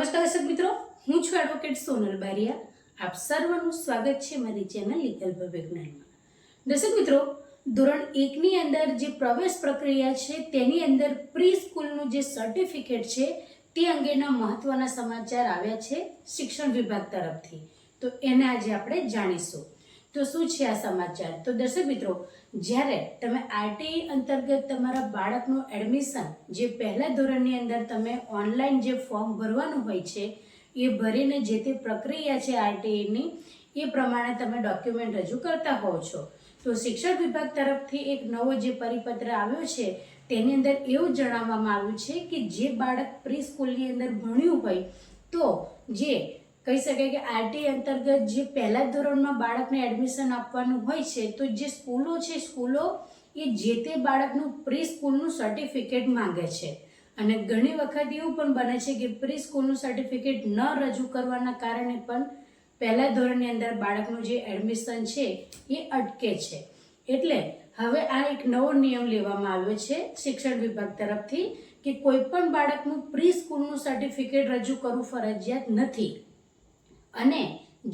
નમસ્કાર દર્શક મિત્રો, હું છું એડવોકેટ સોનલ બારિયા. આપ સર્વનું સ્વાગત છે મારી ચેનલ લીગલ વિજ્ઞાનમાં. દર્શક મિત્રો, ધોરણ 1 ની અંદર જે પ્રવેશ પ્રક્રિયા છે તેની અંદર પ્રી સ્કૂલનું જે સર્ટિફિકેટ છે તે અંગેના મહત્વના સમાચાર આવ્યા છે શિક્ષણ વિભાગ તરફથી. તો એને આજે આપણે જાણીશું. તો શું છે આ સમાચાર? તો દર્શક મિત્રો, જ્યારે તમે આરટીઈ અંતર્ગત તમારા બાળકનું એડમિશન જે પહેલા ધોરણની અંદર તમે ઓનલાઈન જે ફોર્મ ભરવાનું હોય છે એ ભરીને જે તે પ્રક્રિયા છે આરટીઈની એ પ્રમાણે તમે ડોક્યુમેન્ટ રજૂ કરતા હોવ છો. તો શિક્ષણ વિભાગ તરફથી એક નવો જે પરિપત્ર આવ્યો છે તેની અંદર એવું જણાવવામાં આવ્યું છે કે જે બાળક પ્રી સ્કૂલની અંદર ભણ્યું હોય તો જે કહી શકાય કે આરટીઈ અંતર્ગત જે પહેલા ધોરણમાં બાળકને એડમિશન આપવાનું હોય છે તો જે સ્કૂલો છે સ્કૂલો એ જે તે બાળકનું પ્રી સ્કૂલનું સર્ટિફિકેટ માંગે છે. અને ઘણી વખત એવું પણ બને છે કે પ્રી સ્કૂલનું સર્ટિફિકેટ ન રજૂ કરવાના કારણે પણ પહેલા ધોરણની અંદર બાળકનું જે એડમિશન છે એ અટકે છે. એટલે હવે આ એક નવો નિયમ લેવામાં આવ્યો છે શિક્ષણ વિભાગ તરફથી કે કોઈ પણ બાળકનું પ્રી સ્કૂલનું સર્ટિફિકેટ રજૂ કરવું ફરજિયાત નથી. અને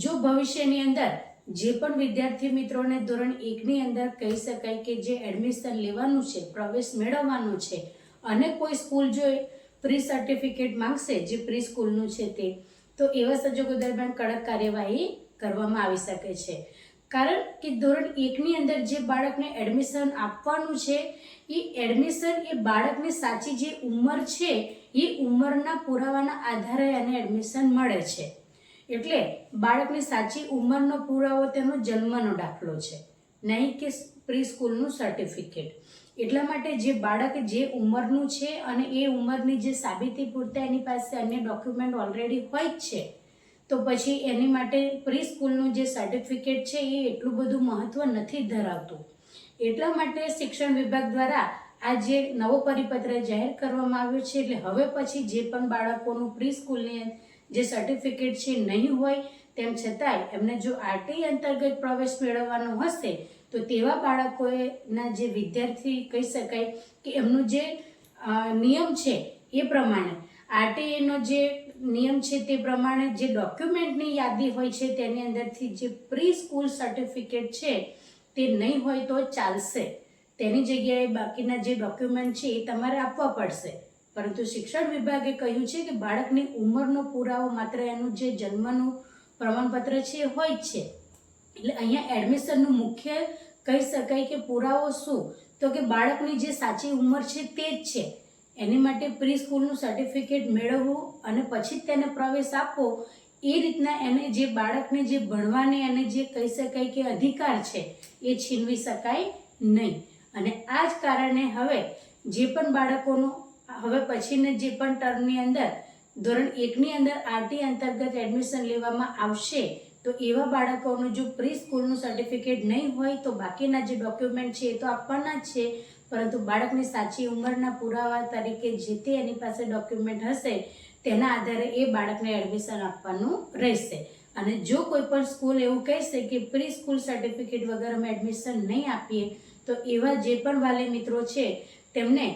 જો ભવિષ્યની અંદર જે પણ વિદ્યાર્થી મિત્રોને ધોરણ 1 ની અંદર કહી શકાય કે જે એડમિશન લેવાનું છે, પ્રવેશ મેળવવાનો છે અને કોઈ સ્કૂલ જો પ્રી સર્ટિફિકેટ માંગશે જે પ્રી સ્કૂલનું છે તે, તો એવા સંજોગો દરમિયાન કડક કાર્યવાહી કરવામાં આવી શકે છે. કારણ કે ધોરણ 1 ની અંદર જે બાળકને એડમિશન આપવાનું છે એ એડમિશન એ બાળકની સાચી જે ઉંમર છે એ ઉંમરના પુરાવાના આધારે એને એડમિશન મળે છે. એટલે બાળકની સાચી ઉંમરનો પુરાવો તેનો જન્મનો દાખલો છે, નહીં કે પ્રી સ્કૂલનું સર્ટિફિકેટ. એટલા માટે જે બાળક જે ઉંમરનું છે અને એ ઉંમરની જે સાબિતી પૂરતા એની પાસે અન્ય ડોક્યુમેન્ટ ઓલરેડી હોય જ છે તો પછી એની માટે પ્રી સ્કૂલનું જે સર્ટિફિકેટ છે એ એટલું બધું મહત્વ નથી ધરાવતું. એટલા માટે શિક્ષણ વિભાગ દ્વારા આ જે નવો પરિપત્ર જાહેર કરવામાં આવ્યો છે એટલે હવે પછી જે પણ બાળકોનું પ્રી સ્કૂલની જે સર્ટિફિકેટ છે નહીં હોય તેમ છતાંય એમને જો આરટીઈ અંતર્ગત પ્રવેશ મેળવવાનો હશે તો તેવા બાળકોના જે વિદ્યાર્થી કહી શકાય કે એમનું જે નિયમ છે એ પ્રમાણે આરટીઈનો જે નિયમ છે તે પ્રમાણે જે ડોક્યુમેન્ટની યાદી હોય છે તેની અંદરથી જે પ્રી સ્કૂલ સર્ટિફિકેટ છે તે નહીં હોય તો ચાલશે. તેની જગ્યાએ બાકીના જે ડોક્યુમેન્ટ છે એ તમારે આપવા પડશે. પરંતુ શિક્ષણ વિભાગે કહ્યું છે કે બાળકની ઉંમરનો પુરાવો માત્ર એનું જે જન્મનું પ્રમાણપત્ર છે એ હોય જ છે. એટલે અહીંયા એડમિશનનું મુખ્ય કહી શકાય કે પુરાવો શું, તો કે બાળકની જે સાચી ઉંમર છે તે જ છે. એની માટે પ્રી સ્કૂલનું સર્ટિફિકેટ મેળવવું અને પછી જ તેને પ્રવેશ આપવો એ રીતના એને જે બાળકને જે ભણવાની અને જે કહી શકાય કે અધિકાર છે એ છીનવી શકાય નહીં. અને આ જ કારણે હવે જે પણ બાળકોનું હવે પછીના જે પણ ટર્મની અંદર ધોરણ 1 ની અંદર આરટી અંતર્ગત એડમિશન લેવામાં આવશે તો એવા બાળકોનું જો પ્રી સ્કૂલનું સર્ટિફિકેટ નહીં હોય તો બાકીના જે ડોક્યુમેન્ટ છે એ તો આપવાના જ છે, પરંતુ બાળકની સાચી ઉંમરના પુરાવા તરીકે જે તે એની પાસે ડોક્યુમેન્ટ હશે તેના આધારે એ બાળકને એડમિશન આપવાનું રહેશે. અને જો કોઈ પણ સ્કૂલ એવું કહેશે કે પ્રી સ્કૂલ સર્ટિફિકેટ વગર અમે એડમિશન નહીં આપીએ તો એવા જે પણ વાલી મિત્રો છે તેમને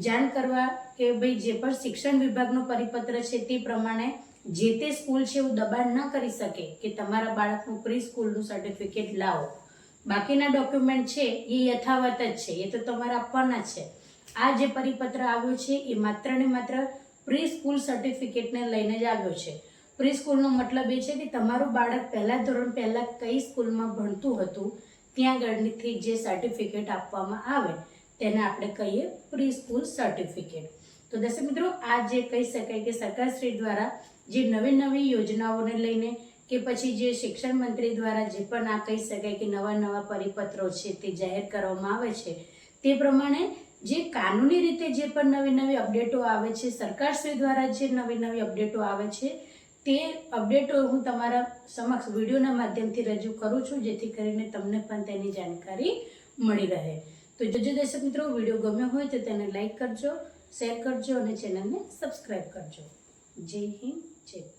જાણ કરવા કે ભાઈ જે પણ શિક્ષણ વિભાગનો પરિપત્ર છે તે પ્રમાણે જે તે સ્કૂલ છે એવું દબાણ ન કરી શકે કે તમારા બાળકનું પ્રી સ્કૂલનું સર્ટિફિકેટ લાવો. બાકીના ડોક્યુમેન્ટ છે એ યથાવત જ છે, એ તો તમારે આપવાના છે. આ જે પરિપત્ર આવ્યો છે એ માત્ર ને માત્ર પ્રી સ્કૂલ સર્ટિફિકેટને લઈને જ આવ્યો છે. પ્રી સ્કૂલનો મતલબ એ છે કે તમારું બાળક પહેલા ધોરણ પહેલાં કઈ સ્કૂલમાં ભણતું હતું ત્યાં આગળથી જે સર્ટિફિકેટ આપવામાં આવે તેને આપણે કહીએ પ્રી સ્કૂલ સર્ટિફિકેટ. તો દર્શક મિત્રો, આ જે કહી શકાય કે સરકારશ્રી દ્વારા જે નવી નવી યોજનાઓને લઈને કે પછી જે શિક્ષણ મંત્રી દ્વારા જે પણ આ કહી શકાય કે નવા નવા પરિપત્રો છે તે જાહેર કરવામાં આવે છે તે પ્રમાણે જે કાનૂની રીતે જે પણ નવી નવી અપડેટો આવે છે, સરકારશ્રી દ્વારા જે નવી નવી અપડેટો આવે છે તે અપડેટો હું તમારા સમક્ષ વિડીયોના માધ્યમથી રજૂ કરું છું જેથી કરીને તમને પણ તેની જાણકારી મળી રહે. તો જો દર્શક મિત્રો વિડીયો ગમ્યો હોય તો તેને લાઈક કરજો, શેર કરજો અને ચેનલને સબસ્ક્રાઈબ કરજો. જય હિન્દ, જય ભારત.